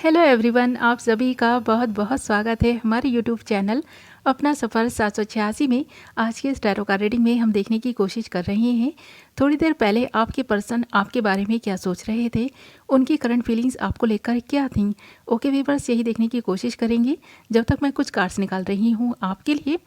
Hello everyone, आप सभी का बहुत बहुत स्वागत है हमारे यूट्यूब चैनल अपना सफ़र 786 में। आज के इस टैरो कार्ड रीडिंग में हम देखने की कोशिश कर रहे हैं थोड़ी देर पहले आपके पर्सन आपके बारे में क्या सोच रहे थे, उनकी करंट फीलिंग्स आपको लेकर क्या थी। ओके व्यूअर्स, यही देखने की कोशिश करेंगे जब तक मैं कुछ कार्ड्स निकाल रही हूँ आपके लिए।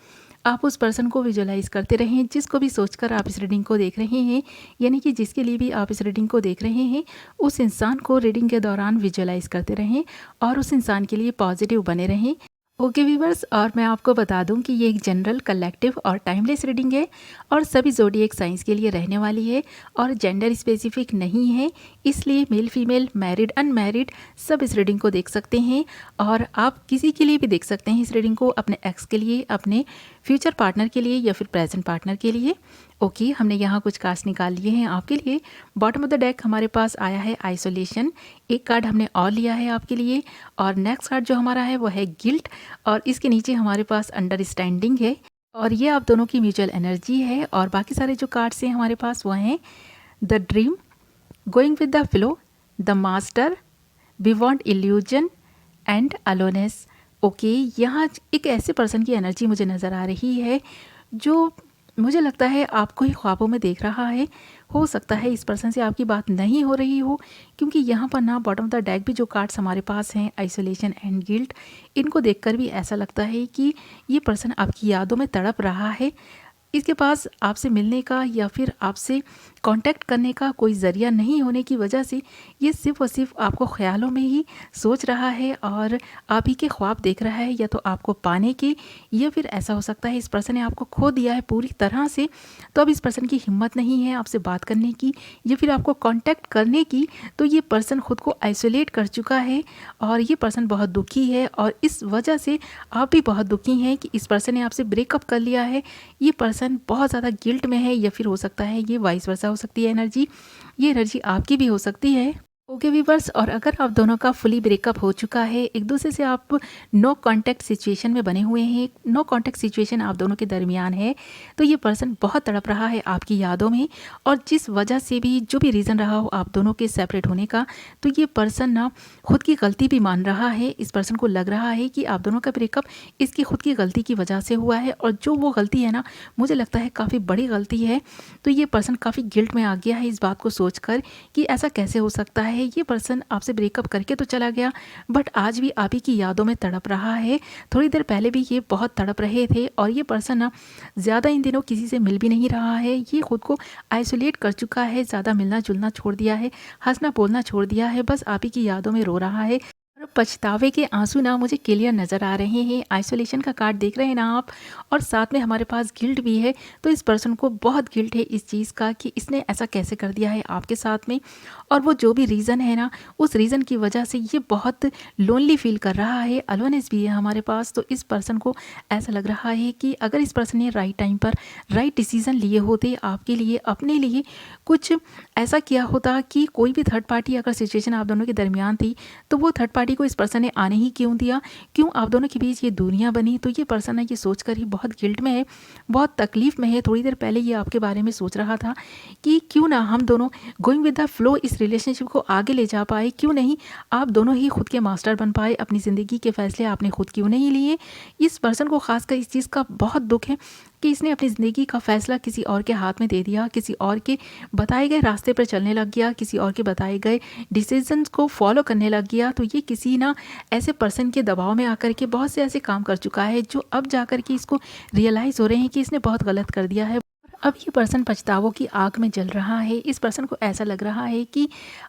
आप उस पर्सन को विजुअलाइज करते रहें जिसको भी सोचकर आप इस रीडिंग को देख रहे हैं, यानी कि जिसके लिए भी आप इस रीडिंग को देख रहे हैं उस इंसान को रीडिंग के दौरान विजुअलाइज करते रहें और उस इंसान के लिए पॉजिटिव बने रहें। ओके व्यूवर्स, और मैं आपको बता दूं कि ये एक जनरल, कलेक्टिव और टाइमलेस रीडिंग है और सभी ज़ोडिएक साइंस के लिए रहने वाली है और जेंडर स्पेसिफिक नहीं है, इसलिए मेल फीमेल, मैरिड अनमैरिड सब इस रीडिंग को देख सकते हैं। और आप किसी के लिए भी देख सकते हैं इस रीडिंग को, अपने एक्स के लिए, अपने फ्यूचर पार्टनर के लिए या फिर प्रेजेंट पार्टनर के लिए। ओके, हमने यहाँ कुछ कार्ड्स निकाल लिए हैं आपके लिए। बॉटम ऑफ द डेक हमारे पास आया है आइसोलेशन, एक कार्ड हमने और लिया है आपके लिए। और नेक्स्ट कार्ड जो हमारा है वो है गिल्ट, और इसके नीचे हमारे पास अंडरस्टैंडिंग है और ये आप दोनों की म्यूचुअल एनर्जी है। और बाकी सारे जो कार्ड्स हैं हमारे पास वो हैं the dream, going with the flow, the master, beyond illusion and aloneness. Okay, यहाँ एक ऐसे पर्सन की एनर्जी मुझे नज़र आ रही है जो मुझे लगता है आपको ही ख्वाबों में देख रहा है। हो सकता है इस पर्सन से आपकी बात नहीं हो रही हो, क्योंकि यहाँ पर ना बॉटम ऑफ द डेक भी जो कार्ड्स हमारे पास हैं आइसोलेशन एंड गिल्ट, इनको देखकर भी ऐसा लगता है कि ये पर्सन आपकी यादों में तड़प रहा है। इसके पास आपसे मिलने का या फिर आपसे कांटेक्ट करने का कोई ज़रिया नहीं होने की वजह से ये सिर्फ़ और सिर्फ आपको ख्यालों में ही सोच रहा है और आप ही के ख्वाब देख रहा है, या तो आपको पाने के, या फिर ऐसा हो सकता है इस पर्सन ने आपको खो दिया है पूरी तरह से, तो अब इस पर्सन की हिम्मत नहीं है आपसे बात करने की या फिर आपको कांटेक्ट करने की। तो ये पर्सन खुद को आइसोलेट कर चुका है और ये पर्सन बहुत दुखी है और इस वजह से आप भी बहुत दुखी हैं कि इस पर्सन ने आपसे ब्रेकअप कर लिया है। ये पर्सन बहुत ज़्यादा गिल्ट में है, या फिर हो सकता है ये वाइस वर्सा हो सकती है एनर्जी, ये एनर्जी आपकी भी हो सकती है। ओके व्यूअर्स, और अगर आप दोनों का फुली ब्रेकअप हो चुका है, एक दूसरे से आप नो कांटेक्ट सिचुएशन में बने हुए हैं, नो कांटेक्ट सिचुएशन आप दोनों के दरमियान है, तो ये पर्सन बहुत तड़प रहा है आपकी यादों में। और जिस वजह से भी, जो भी रीज़न रहा हो आप दोनों के सेपरेट होने का, तो ये पर्सन ना खुद की गलती भी मान रहा है। इस पर्सन को लग रहा है कि आप दोनों का ब्रेकअप इसकी खुद की गलती की वजह से हुआ है, और जो वो गलती है ना, मुझे लगता है काफ़ी बड़ी गलती है। तो ये पर्सन काफ़ी गिल्ट में आ गया है इस बात को सोचकर कि ऐसा कैसे हो सकता है, ये पर्सन आपसे ब्रेकअप करके तो चला गया बट आज भी आप ही की यादों में तड़प रहा है। थोड़ी देर पहले भी ये बहुत तड़प रहे थे और ये पर्सन ना ज़्यादा इन दिनों किसी से मिल भी नहीं रहा है, ये खुद को आइसोलेट कर चुका है, ज़्यादा मिलना जुलना छोड़ दिया है, हंसना बोलना छोड़ दिया है, बस आप ही की यादों में रो रहा है। और पछतावे के आंसू ना मुझे क्लियर नज़र आ रहे हैं। आइसोलेशन का कार्ड देख रहे हैं ना आप, और साथ में हमारे पास गिल्ट भी है। तो इस पर्सन को बहुत गिल्ट है इस चीज़ का कि इसने ऐसा कैसे कर दिया है आपके साथ में, और वो जो भी रीज़न है ना, उस रीज़न की वजह से ये बहुत लोनली फील कर रहा है। अलोनेस भी है हमारे पास। तो इस पर्सन को ऐसा लग रहा है कि अगर इस पर्सन ने राइट टाइम पर राइट डिसीज़न लिए होते, आपके लिए, अपने लिए कुछ ऐसा किया होता कि कोई भी थर्ड पार्टी अगर सिचुएशन आप दोनों के दरमियान थी, तो वो थर्ड पार्टी को इस पर्सन ने आने ही क्यों दिया, क्यों आप दोनों के बीच ये दूरियां बनी। तो ये पर्सन है, ये सोचकर ही बहुत गिल्ट में है, बहुत तकलीफ में है। थोड़ी देर पहले ये आपके बारे में सोच रहा था कि क्यों ना हम दोनों गोइंग विद द फ्लो इस रिलेशनशिप को आगे ले जा पाए, क्यों नहीं आप दोनों ही खुद के मास्टर बन पाए, अपनी ज़िंदगी के फैसले आपने खुद क्यों नहीं लिए। इस पर्सन को खासकर इस चीज़ का बहुत दुख है कि इसने अपनी ज़िंदगी का फैसला किसी और के हाथ में दे दिया, किसी और के बताए गए रास्ते पर चलने लग गया, किसी और के बताए गए डिसीजंस को फॉलो करने लग गया। तो ये किसी ना ऐसे पर्सन के दबाव में आकर के बहुत से ऐसे काम कर चुका है जो अब जा कर के इसको रियलाइज़ हो रहे हैं कि इसने बहुत गलत कर दिया है। अब ये पर्सन पछतावों की आग में जल रहा है। इस पर्सन को ऐसा लग रहा है कि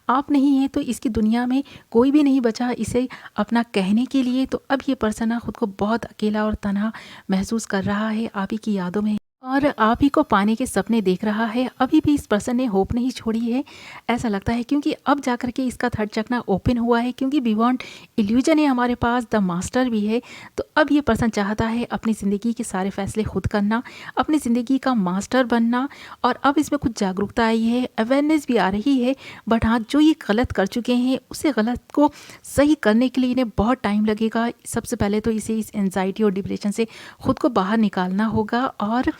आप नहीं हैं तो इसकी दुनिया में कोई भी नहीं बचा इसे अपना कहने के लिए। तो अब ये पर्सन ना खुद को बहुत अकेला और तन्हा महसूस कर रहा है आप ही की यादों में, और आप ही को पाने के सपने देख रहा है। अभी भी इस पर्सन ने होप नहीं छोड़ी है, ऐसा लगता है, क्योंकि अब जाकर के इसका थर्ड चक्र ओपन हुआ है, क्योंकि बियॉन्ड इल्यूजन है हमारे पास, द मास्टर भी है। तो अब ये पर्सन चाहता है अपनी ज़िंदगी के सारे फैसले खुद करना, अपनी ज़िंदगी का मास्टर बनना। और अब इसमें कुछ जागरूकता आई है, अवेयरनेस भी आ रही है। बट हाँ, जो ये गलत कर चुके हैं उसे गलत को सही करने के लिए इन्हें बहुत टाइम लगेगा। सबसे पहले तो इसे इस एंजाइटी और डिप्रेशन से खुद को बाहर निकालना होगा, और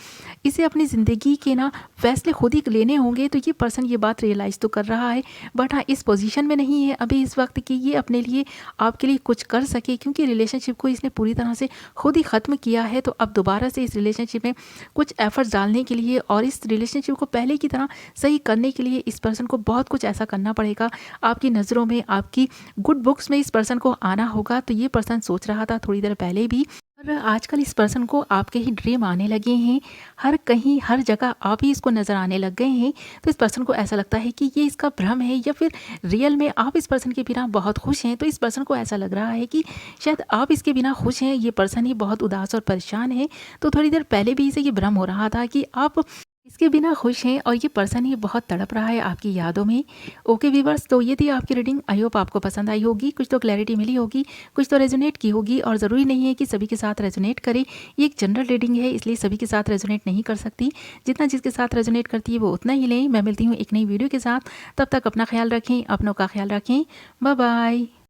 इसे अपनी ज़िंदगी के ना फैसले खुद ही लेने होंगे। तो ये पर्सन ये बात रियलाइज़ तो कर रहा है, बट हाँ इस पोजीशन में नहीं है अभी इस वक्त कि ये अपने लिए आपके लिए कुछ कर सके, क्योंकि रिलेशनशिप को इसने पूरी तरह से खुद ही ख़त्म किया है। तो अब दोबारा से इस रिलेशनशिप में कुछ एफर्ट्स डालने के लिए और इस रिलेशनशिप को पहले की तरह सही करने के लिए इस पर्सन को बहुत कुछ ऐसा करना पड़ेगा। आपकी नज़रों में, आपकी गुड बुक्स में इस पर्सन को आना होगा। तो ये पर्सन सोच रहा था थोड़ी देर पहले भी, और आजकल इस पर्सन को आपके ही ड्रीम आने लगे हैं। हर कहीं हर जगह आप ही इसको नज़र आने लग गए हैं। तो इस पर्सन को ऐसा लगता है कि ये इसका भ्रम है या फिर रियल में आप इस पर्सन के बिना बहुत खुश हैं। तो इस पर्सन को ऐसा लग रहा है कि शायद आप इसके बिना खुश हैं, ये पर्सन ही बहुत उदास और परेशान है। तो थोड़ी देर पहले भी इसे ये भ्रम हो रहा था कि आप इसके बिना खुश हैं और ये पर्सन ही बहुत तड़प रहा है आपकी यादों में। ओके व्यूअर्स, तो ये थी आपकी रीडिंग। आई होप आपको पसंद आई होगी, कुछ तो क्लैरिटी मिली होगी, कुछ तो रेजोनेट की होगी। और ज़रूरी नहीं है कि सभी के साथ रेजोनेट करे, ये एक जनरल रीडिंग है इसलिए सभी के साथ रेजोनेट नहीं कर सकती। जितना जिसके साथ रेजोनेट करती है वो उतना ही लें। मैं मिलती हूँ एक नई वीडियो के साथ, तब तक अपना ख्याल रखें, अपनों का ख्याल रखें। Bye bye.